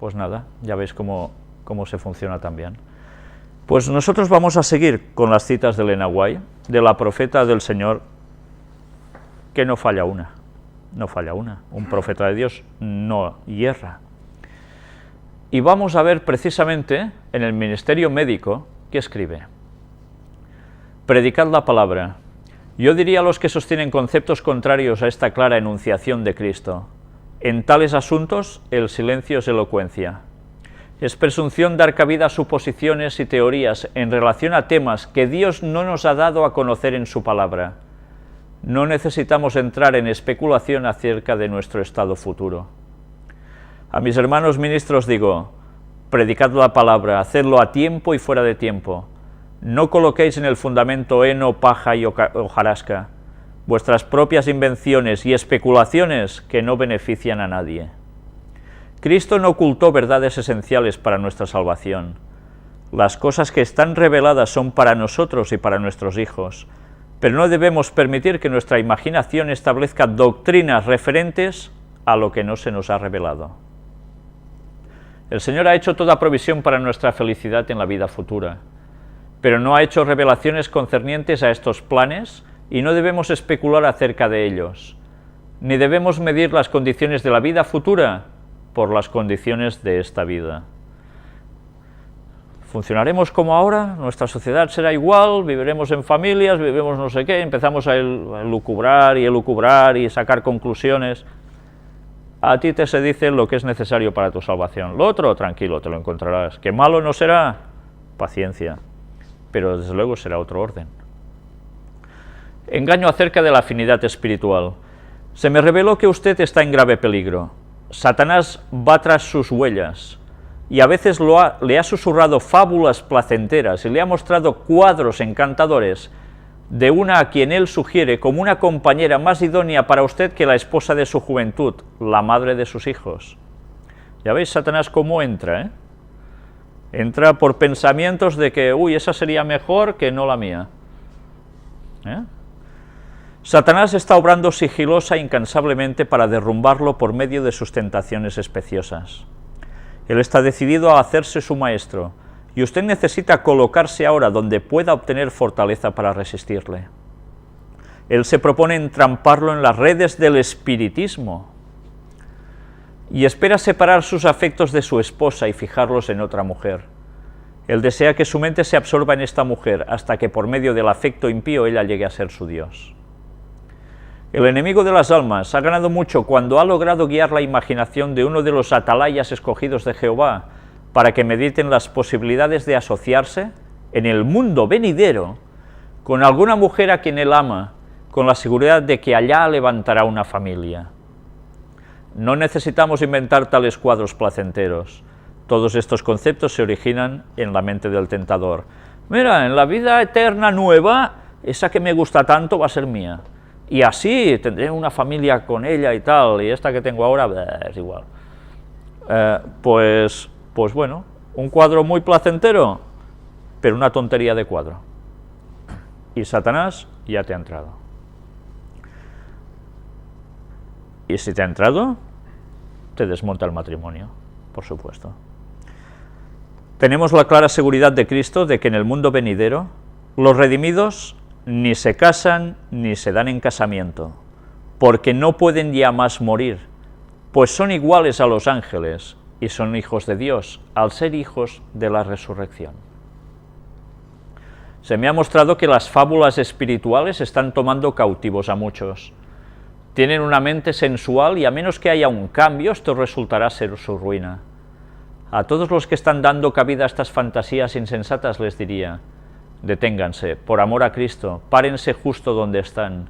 pues nada, ya veis cómo se funciona también. Pues nosotros vamos a seguir con las citas de Elena White, de la profeta del Señor, que no falla una, un profeta de Dios no hierra. Y vamos a ver precisamente en el ministerio médico que escribe: predicad la palabra. Yo diría a los que sostienen conceptos contrarios a esta clara enunciación de Cristo: en tales asuntos el silencio es elocuencia. Es presunción dar cabida a suposiciones y teorías en relación a temas que Dios no nos ha dado a conocer en su palabra. No necesitamos entrar en especulación acerca de nuestro estado futuro. A mis hermanos ministros digo: predicad la palabra, hacedlo a tiempo y fuera de tiempo. No coloquéis en el fundamento heno, paja y hojarasca, vuestras propias invenciones y especulaciones que no benefician a nadie. Cristo no ocultó verdades esenciales para nuestra salvación. Las cosas que están reveladas son para nosotros y para nuestros hijos, pero no debemos permitir que nuestra imaginación establezca doctrinas referentes a lo que no se nos ha revelado. El Señor ha hecho toda provisión para nuestra felicidad en la vida futura, pero no ha hecho revelaciones concernientes a estos planes y no debemos especular acerca de ellos, ni debemos medir las condiciones de la vida futura por las condiciones de esta vida. ¿Funcionaremos como ahora? ¿Nuestra sociedad será igual? ¿Viviremos en familias? ¿Viviremos no sé qué? Empezamos a elucubrar y sacar conclusiones. A ti se dice lo que es necesario para tu salvación. Lo otro, tranquilo, te lo encontrarás. ¿Que malo no será? Paciencia. Pero desde luego será otro orden. Engaño acerca de la afinidad espiritual. Se me reveló que usted está en grave peligro. Satanás va tras sus huellas, y a veces le ha susurrado fábulas placenteras y le ha mostrado cuadros encantadores de una a quien él sugiere como una compañera más idónea para usted que la esposa de su juventud, la madre de sus hijos. Ya veis Satanás cómo entra, ¿eh? Entra por pensamientos de que, uy, esa sería mejor que no la mía. Satanás está obrando sigilosa e incansablemente para derrumbarlo por medio de sus tentaciones especiosas. Él está decidido a hacerse su maestro, y usted necesita colocarse ahora donde pueda obtener fortaleza para resistirle. Él se propone entramparlo en las redes del espiritismo, y espera separar sus afectos de su esposa y fijarlos en otra mujer. Él desea que su mente se absorba en esta mujer, hasta que por medio del afecto impío ella llegue a ser su Dios. El enemigo de las almas ha ganado mucho cuando ha logrado guiar la imaginación de uno de los atalayas escogidos de Jehová para que mediten las posibilidades de asociarse en el mundo venidero con alguna mujer a quien él ama, con la seguridad de que allá levantará una familia. No necesitamos inventar tales cuadros placenteros. Todos estos conceptos se originan en la mente del tentador. Mira, en la vida eterna nueva, esa que me gusta tanto va a ser mía. Y así tendré una familia con ella y tal, y esta que tengo ahora, es igual. Pues bueno, un cuadro muy placentero, pero una tontería de cuadro. Y Satanás ya te ha entrado. Y si te ha entrado, te desmonta el matrimonio, por supuesto. Tenemos la clara seguridad de Cristo de que en el mundo venidero, los redimidos ni se casan ni se dan en casamiento, porque no pueden ya más morir, pues son iguales a los ángeles y son hijos de Dios, al ser hijos de la resurrección. Se me ha mostrado que las fábulas espirituales están tomando cautivos a muchos. Tienen una mente sensual y a menos que haya un cambio, esto resultará ser su ruina. A todos los que están dando cabida a estas fantasías insensatas les diría: deténganse, por amor a Cristo, párense justo donde están.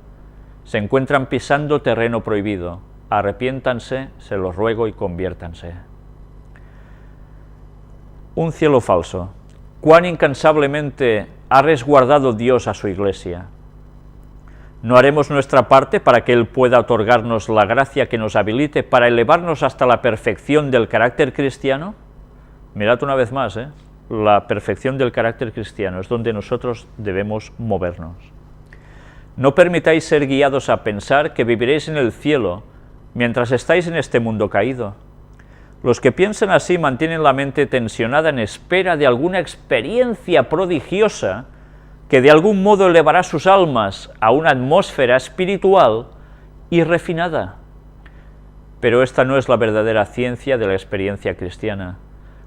Se encuentran pisando terreno prohibido. Arrepiéntanse, se los ruego, y conviértanse. Un cielo falso. ¿Cuán incansablemente ha resguardado Dios a su Iglesia? ¿No haremos nuestra parte para que Él pueda otorgarnos la gracia que nos habilite para elevarnos hasta la perfección del carácter cristiano? Mirad una vez más, la perfección del carácter cristiano es donde nosotros debemos movernos. No permitáis ser guiados a pensar que viviréis en el cielo mientras estáis en este mundo caído. Los que piensan así mantienen la mente tensionada en espera de alguna experiencia prodigiosa que de algún modo elevará sus almas a una atmósfera espiritual y refinada. Pero esta no es la verdadera ciencia de la experiencia cristiana.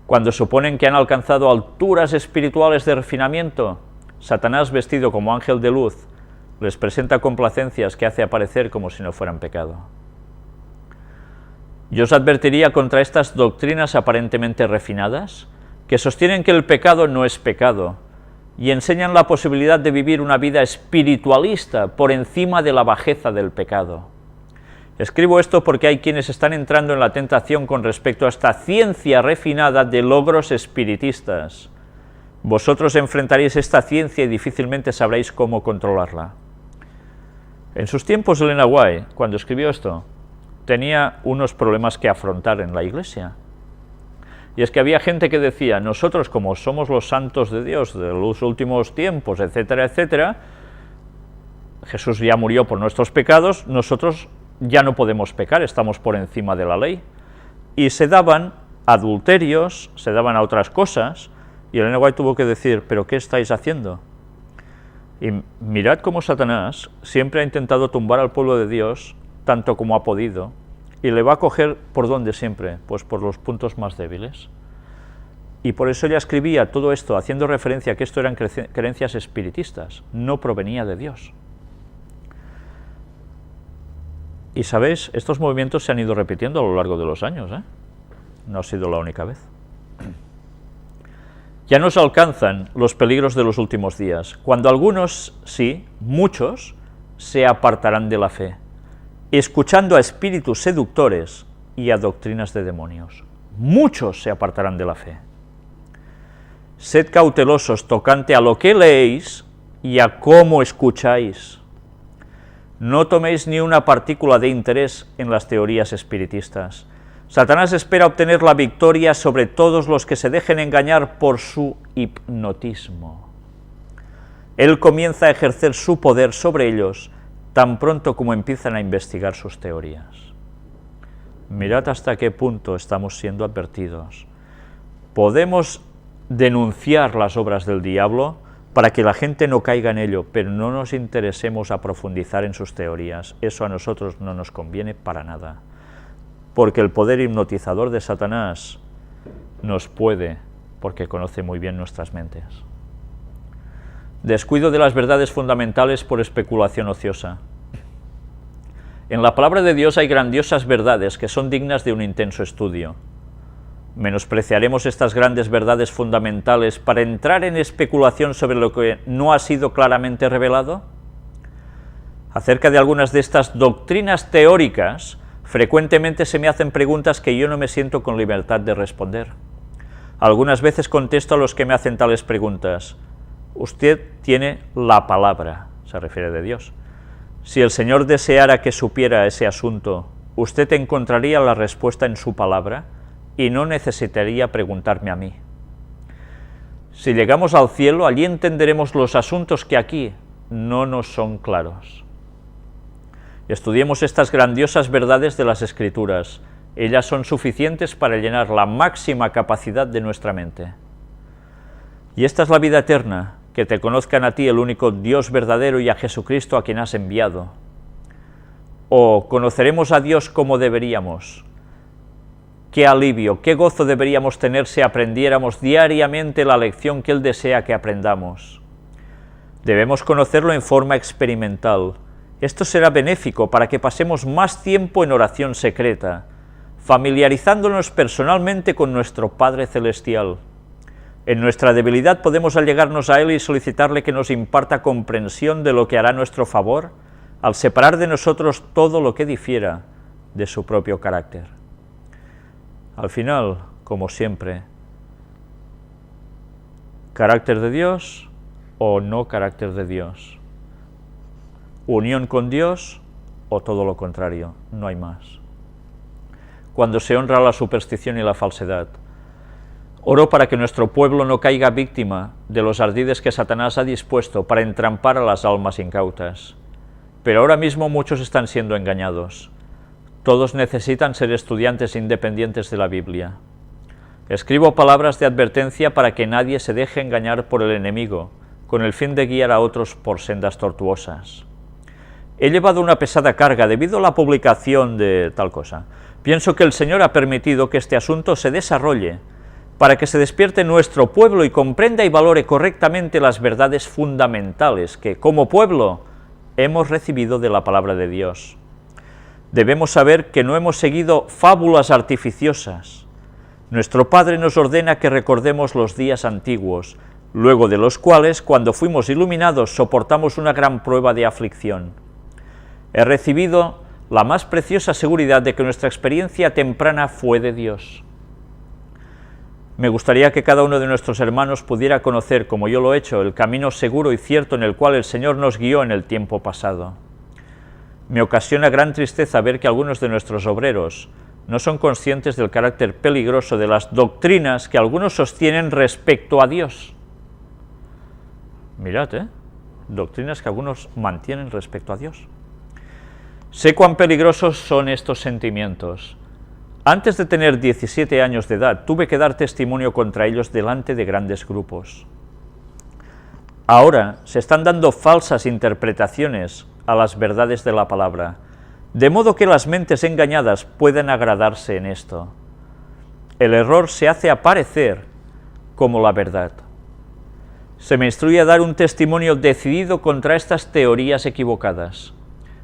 Cuando suponen que han alcanzado alturas espirituales de refinamiento, Satanás, vestido como ángel de luz, les presenta complacencias que hace aparecer como si no fueran pecado. Yo os advertiría contra estas doctrinas aparentemente refinadas, que sostienen que el pecado no es pecado, y enseñan la posibilidad de vivir una vida espiritualista por encima de la bajeza del pecado. Escribo esto porque hay quienes están entrando en la tentación con respecto a esta ciencia refinada de logros espiritistas. Vosotros enfrentaréis esta ciencia y difícilmente sabréis cómo controlarla. En sus tiempos, Elena White, cuando escribió esto, tenía unos problemas que afrontar en la Iglesia. Y es que había gente que decía, nosotros como somos los santos de Dios de los últimos tiempos, etcétera, etcétera, Jesús ya murió por nuestros pecados, nosotros ya no podemos pecar, estamos por encima de la ley. Y se daban adulterios, se daban a otras cosas, y Elena White tuvo que decir, ¿pero qué estáis haciendo? Y mirad cómo Satanás siempre ha intentado tumbar al pueblo de Dios, tanto como ha podido, y le va a coger ¿por dónde siempre? Pues por los puntos más débiles. Y por eso ella escribía todo esto, haciendo referencia a que esto eran creencias espiritistas, no provenía de Dios. Y sabéis, estos movimientos se han ido repitiendo a lo largo de los años, no ha sido la única vez. Ya nos alcanzan los peligros de los últimos días, cuando algunos, sí, muchos, se apartarán de la fe, escuchando a espíritus seductores y a doctrinas de demonios. Muchos se apartarán de la fe. Sed cautelosos tocante a lo que leéis y a cómo escucháis. No toméis ni una partícula de interés en las teorías espiritistas. Satanás espera obtener la victoria sobre todos los que se dejen engañar por su hipnotismo. Él comienza a ejercer su poder sobre ellos tan pronto como empiezan a investigar sus teorías. Mirad hasta qué punto estamos siendo advertidos. Podemos denunciar las obras del diablo para que la gente no caiga en ello, pero no nos interesemos a profundizar en sus teorías. Eso a nosotros no nos conviene para nada, porque el poder hipnotizador de Satanás nos puede, porque conoce muy bien nuestras mentes. Descuido de las verdades fundamentales por especulación ociosa. En la palabra de Dios hay grandiosas verdades que son dignas de un intenso estudio. ¿Menospreciaremos estas grandes verdades fundamentales para entrar en especulación sobre lo que no ha sido claramente revelado? Acerca de algunas de estas doctrinas teóricas, frecuentemente se me hacen preguntas que yo no me siento con libertad de responder. Algunas veces contesto a los que me hacen tales preguntas. Usted tiene la palabra, se refiere de Dios. Si el Señor deseara que supiera ese asunto, usted encontraría la respuesta en su palabra y no necesitaría preguntarme a mí. Si llegamos al cielo, allí entenderemos los asuntos que aquí no nos son claros. Estudiemos estas grandiosas verdades de las Escrituras. Ellas son suficientes para llenar la máxima capacidad de nuestra mente. Y esta es la vida eterna, que te conozcan a ti, el único Dios verdadero, y a Jesucristo a quien has enviado. O conoceremos a Dios como deberíamos. Qué alivio, qué gozo deberíamos tener si aprendiéramos diariamente la lección que Él desea que aprendamos. Debemos conocerlo en forma experimental. Esto será benéfico para que pasemos más tiempo en oración secreta, familiarizándonos personalmente con nuestro Padre Celestial. En nuestra debilidad podemos allegarnos a Él y solicitarle que nos imparta comprensión de lo que hará a nuestro favor, al separar de nosotros todo lo que difiera de su propio carácter. Al final, como siempre, carácter de Dios o no carácter de Dios, unión con Dios o todo lo contrario, no hay más. Cuando se honra la superstición y la falsedad, oro para que nuestro pueblo no caiga víctima de los ardides que Satanás ha dispuesto para entrampar a las almas incautas. Pero ahora mismo muchos están siendo engañados. Todos necesitan ser estudiantes independientes de la Biblia. Escribo palabras de advertencia para que nadie se deje engañar por el enemigo, con el fin de guiar a otros por sendas tortuosas. He llevado una pesada carga debido a la publicación de tal cosa. Pienso que el Señor ha permitido que este asunto se desarrolle para que se despierte nuestro pueblo y comprenda y valore correctamente las verdades fundamentales que, como pueblo, hemos recibido de la palabra de Dios. Debemos saber que no hemos seguido fábulas artificiosas. Nuestro Padre nos ordena que recordemos los días antiguos, luego de los cuales, cuando fuimos iluminados, soportamos una gran prueba de aflicción. He recibido la más preciosa seguridad de que nuestra experiencia temprana fue de Dios. Me gustaría que cada uno de nuestros hermanos pudiera conocer, como yo lo he hecho, el camino seguro y cierto en el cual el Señor nos guió en el tiempo pasado. Me ocasiona gran tristeza ver que algunos de nuestros obreros no son conscientes del carácter peligroso de las doctrinas que algunos sostienen respecto a Dios. Mirad, doctrinas que algunos mantienen respecto a Dios. Sé cuán peligrosos son estos sentimientos. Antes de tener 17 años de edad, tuve que dar testimonio contra ellos delante de grandes grupos. Ahora se están dando falsas interpretaciones a las verdades de la palabra, de modo que las mentes engañadas pueden agradarse en esto. El error se hace aparecer como la verdad. Se me instruye a dar un testimonio decidido contra estas teorías equivocadas.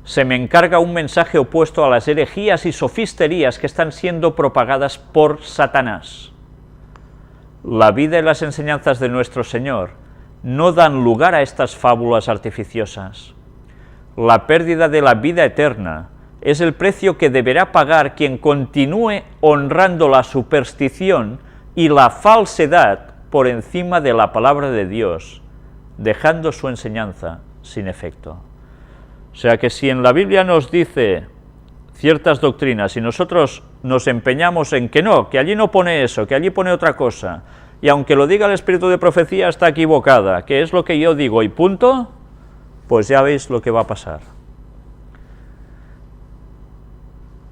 Se me encarga un mensaje opuesto a las herejías y sofisterías que están siendo propagadas por Satanás. La vida y las enseñanzas de nuestro Señor no dan lugar a estas fábulas artificiosas. La pérdida de la vida eterna es el precio que deberá pagar quien continúe honrando la superstición y la falsedad por encima de la palabra de Dios, dejando su enseñanza sin efecto. O sea que si en la Biblia nos dice ciertas doctrinas y nosotros nos empeñamos en que no, que allí no pone eso, que allí pone otra cosa, y aunque lo diga el espíritu de profecía está equivocada, que es lo que yo digo y punto, pues ya veis lo que va a pasar.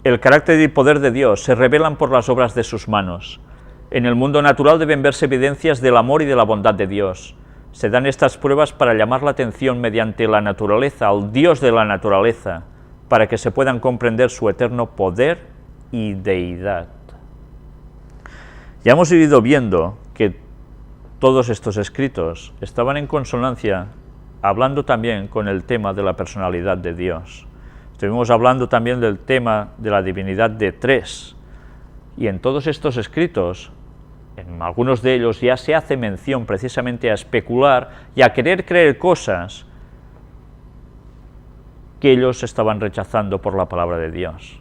El carácter y poder de Dios se revelan por las obras de sus manos. En el mundo natural deben verse evidencias del amor y de la bondad de Dios. Se dan estas pruebas para llamar la atención mediante la naturaleza, al Dios de la naturaleza, para que se puedan comprender su eterno poder y deidad. Ya hemos ido viendo que todos estos escritos estaban en consonancia, hablando también con el tema de la personalidad de Dios. Estuvimos hablando también del tema de la divinidad de tres, y en todos estos escritos, en algunos de ellos ya se hace mención precisamente a especular y a querer creer cosas que ellos estaban rechazando por la palabra de Dios.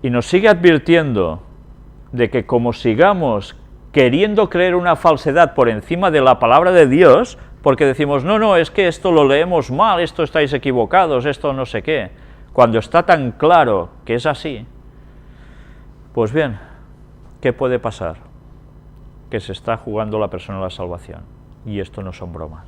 Y nos sigue advirtiendo de que como sigamos queriendo creer una falsedad por encima de la palabra de Dios, porque decimos, no, es que esto lo leemos mal, esto estáis equivocados, esto no sé qué, cuando está tan claro que es así, pues bien, ¿qué puede pasar? Que se está jugando la persona a la salvación, y esto no son bromas.